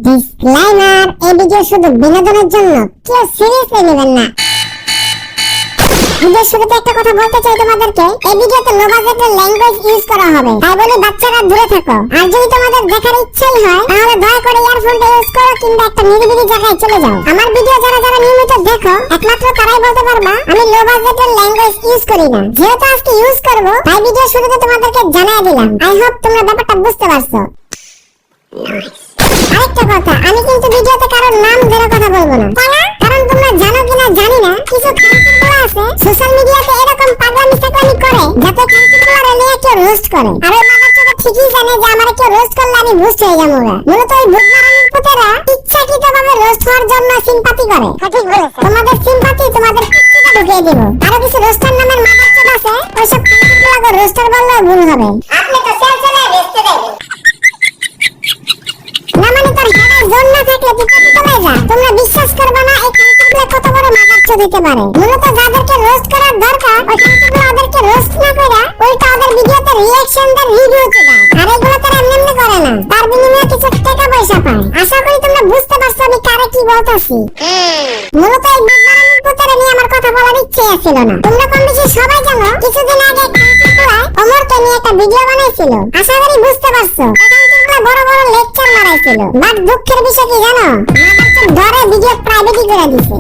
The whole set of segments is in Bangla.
ডিসক্লেইমার, এই ভিডিও শুধু বিনোদনের জন্য, কেউ সিরিয়াসলি নেবেন না। ভিডিওর শুরুতে একটা কথা বলতে চাই তোমাদেরকে, এই ভিডিওতে লো বাজেটের ল্যাঙ্গুয়েজ ইউজ করা হবে, তাই বলে বাচ্চারা দূরে থাকো। আর যদি তোমাদের দেখার ইচ্ছাই হয় তাহলে দয়া করে ইয়ারফোনটা ইউজ করো কিংবা একটা নিরিবিলি জায়গায় চলে যাও। আমার ভিডিও যারা যারা নিয়মিত দেখো একমাত্র তারাই বলতে পারবা আমি লো বাজেটের ল্যাঙ্গুয়েজ ইউজ করি না। যেহেতু আজকে ইউজ করব তাই ভিডিও শুরুতে তোমাদেরকে জানিয়ে দিলাম। আই হোপ তোমরা ব্যাপারটা বুঝতে পারছো। আরেকটা কথা, আমি কিন্তু ভিডিওতে কারোর নাম ধরে কথা বলবো না, কারণ তোমরা জানো কিনা জানি না, কিছু খানকিগুলো আছে সোশ্যাল মিডিয়াতে এরকম পাগলামি সাগলামি করে যাতে খানকিগুলোরে নিয়ে কেউ রোস্ট করে। আর ওই বাচ্চাটা ঠিকই জানে যে আমারে কেউ রোস্ট করলে আমি বুঝতে হয়ে যাবো। মূলত ওই বুধমারানির পুতেরা ইচ্ছাকৃতভাবে রোস্ট হওয়ার জন্য সিম্পাথি করে। ঠিক বলেছো, তোমাদের সিম্পাথি তোমাদের পিচ্চিটা ঢুকিয়ে দিব। আরো কিছু রোস্টার নামের মাদারচোদ আছে, ওইসব খানকিগুলোকে রোস্টার বললেও ভুল হবে। আপনি তো সেলসেলায় বেচতে দেবেন না, মানে তোর হেডের জোন না থাকলে তুই কত তলায় যা। তোমরা বিশ্বাস করবে না এই খানকিগুলো কত বড় মাদারচোদ হতে পারে। মূলত যাদেরকে রোস্ট করার দরকার ওই খানকিগুলো ওদেরকে রোস্ট না করে উল্টা ওদের ভিডিওতে রিঅ্যাকশন দেয়, রিভিউ দেয়। আর এগুলো তারা এমনি করে না, তার বিনিময়ে কিছু টাকা পয়সা পায়। আশা করি তোমরা বুঝতে পারছো আমি কারে কি বলতাছি। মূলত এই বুধমারানির পুতেরা নিয়ে আমার কথা বলার ইচ্ছে ছিল না। তোমরা কম বেশি সবাই জানো কিছুদিন আগে খানকিগুলো অমরকে নিয়ে একটা ভিডিও বানাইছিল। আশা করি বুঝতে পারছো বড় বড় লেকচার মারাইছিল। বাট দুঃখের বিষয় কি জানো, মাদারচোদ ধরে ভিডিও প্রাইভেটই করে দিছে।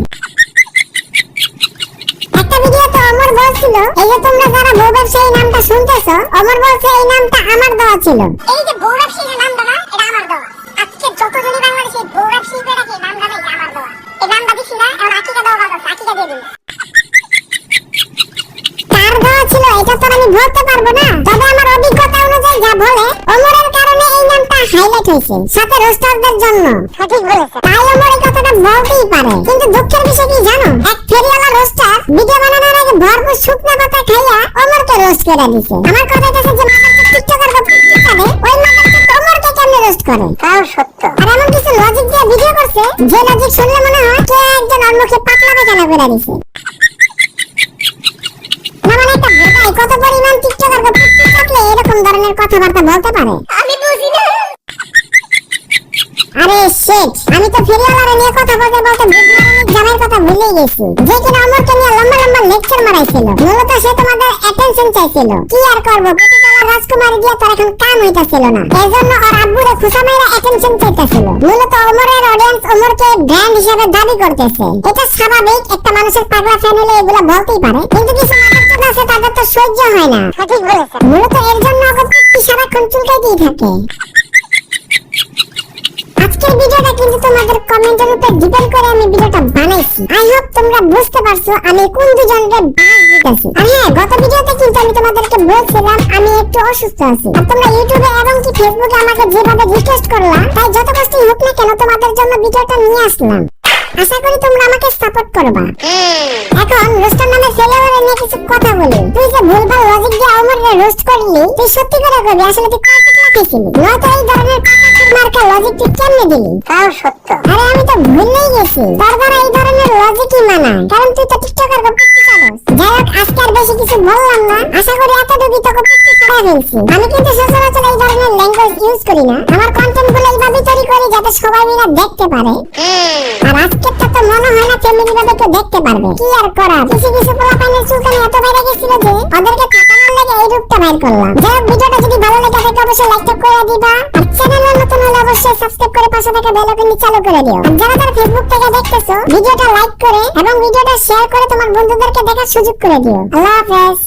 একটা ভিডিওতে অমর বলছিল এই যে তোমরা যারা বউ ব্যবসায়ী নামটা শুনতেছো, অমর বলছে এই নামটা আমার দেওয়া ছিল। এই যে বউ ব্যবসায়ী নামটা না, এটা আমার দেওয়া। আজকে যতজনই বাংলাদেশে বউ ব্যবসায়ী করে রাখে নামটা না, এটা আমার দেওয়া। এই নামটা দিছি না, এখন আকিকা দেওয়া কথা, আকিকা দিয়ে দিন। কার দেওয়া ছিল এটা তো আমি বলতে পারবো না, তবে আমার অভিজ্ঞতা অনুযায়ী যা বলে অমরের কারণে এই নামটা হাইলাইট হয়েছে, সাথে রোস্টারদের জন্য। ঠিক বলেছে, তাই অমর এই কথাটা বলতেই পারে। কিন্তু দুঃখের বিষয় কি জানো, এক ফেরিওয়ালা রোস্টার ভিডিও বানানোর আগে ভরপুর শুকনা পাতা খাইয়া অমরকে রোস্ট করে দিছে। আমার কথা হচ্ছে যে মাদারচোদ টিকটকার বা পিকচারে ওই মাদারচোদ অমরকে কেমনে রোস্ট করে, তাও সত্য। আর এমন কিছু লজিক দিয়ে ভিডিও করছে যে লজিক শুনলে মনে হয় কে একজন ওর মুখে পাতলা পায়খানা করে দিছে। কত পরিমাণ টিকটকার বা পিকচার থাকলে এরকম ধরনের কথাবার্তা বলতে পারে আমি বুঝি না। আরে শিট, আমি তো ফেরিওয়ালারে নিয়ে কথা বলতে বলতে বুধমারানির জামাইয়ের কথা ভুলেই গেছি, যে কিনা অমরকে নিয়ে লম্বা লম্বা লেকচার মারাইছিল। মূলত সে তোমাদের অ্যাটেনশন চাইছিল। কি আর করবো, প্রতিতলা রাজকুমারী দিয়ে তার এখন কাম হইতাছিল না, এজন্য ওর আব্বুরে খুশা মাইরা অ্যাটেনশন চাইতাছিল। মূলত অমরের অডিয়েন্স অমরকে ব্র্যান্ড হিসেবে দাবি করতেছে। এটা স্বাভাবিক, একটা মানুষের পাগলা ফ্যান হলে এগুলো বলতেই পারে। কিন্তু কিছু মাদারচোদ আছে তাদের তো সহ্য হয় না। ঠিক বলেছে, মূলত এর জন্য ওকে পিচ্চি সারাক্ষণ চুলকাইতেই থাকে। আজকের ভিডিওটা কিন্তু তোমাদের কমেন্টের উপর ডিপেন্ড করে আমি ভিডিওটা বানাইছি। আই হোপ তোমরা বুঝতে পারছো আমি কোন দুজনকে বাস দিতেছি। আর হ্যাঁ, গত ভিডিওতে কিন্তু আমি তোমাদেরকে বলছিলাম আমি একটু অসুস্থ আছি। আর তোমরা ইউটিউবে এবং কি ফেসবুকে আমাকে যেভাবে রিকোয়েস্ট করলা, তাই যত কষ্টই হোক না কেন তোমাদের জন্য ভিডিওটা নিয়ে আসলাম। আশা করি তোমরা আমাকে সাপোর্ট করবা। এখন রোস্টার নামে ফেলোয়ারে নিয়ে কিছু কথা বলি। তুই যে ভুলভাল লজিক দিয়ে অমরকে রোস্ট করলি, তুই সত্যি করে কবি আসলে তুই কত লাগাইছিলি, নয়তো এই ধরনের মার্কা লজিক তুই কেমনে দিলি, তাও সত্য। আরে আমি তো ভুলেই গেছি তোর দ্বারা এই ধরনের লজিকই মানায়, কারণ তুই তো টিকটকার বা পিকচার চালাস। যাই হোক, আজকে আর বেশি কিছু বললাম না। আশা করি এতটুকুই তোকে পিকচার ছাড়া ফেলছি। আমি কিন্তু সচরাচর এই ধরনের ল্যাঙ্গুয়েজ ইউজ করি না। আমার কন্টেন্ট গুলো এইভাবে তৈরি করি যাতে সবাই মিলে দেখতে পারে। আর আজকেরটা তো মনে হয় না ফ্যামিলি ভাবে কেউ দেখতে পারবে। কি আর করার, কিছু কিছু পোলাপাইনের চুলকানি এত বাইরে গেছিল যে ওদেরকে থাকানোর লেগে এই রূপটা বাইর করলাম। যাই হোক, ভিডিওটা যদি ভালো লেগে থাকে অবশ্যই লাইক করে দিবা। আর চ্যানেলে নতুন হলে অবশ্যই সাবস্ক্রাইব করে পাশে থাকা বেল আইকনটি চালু করে দিও। আর যারা যারা ফেসবুক থেকে দেখতেছো ভিডিওটা লাইক করে এবং ভিডিওটা শেয়ার করে তোমার বন্ধুদেরকে দেখার সুযোগ করে দিও। আল্লাহ হাফেজ।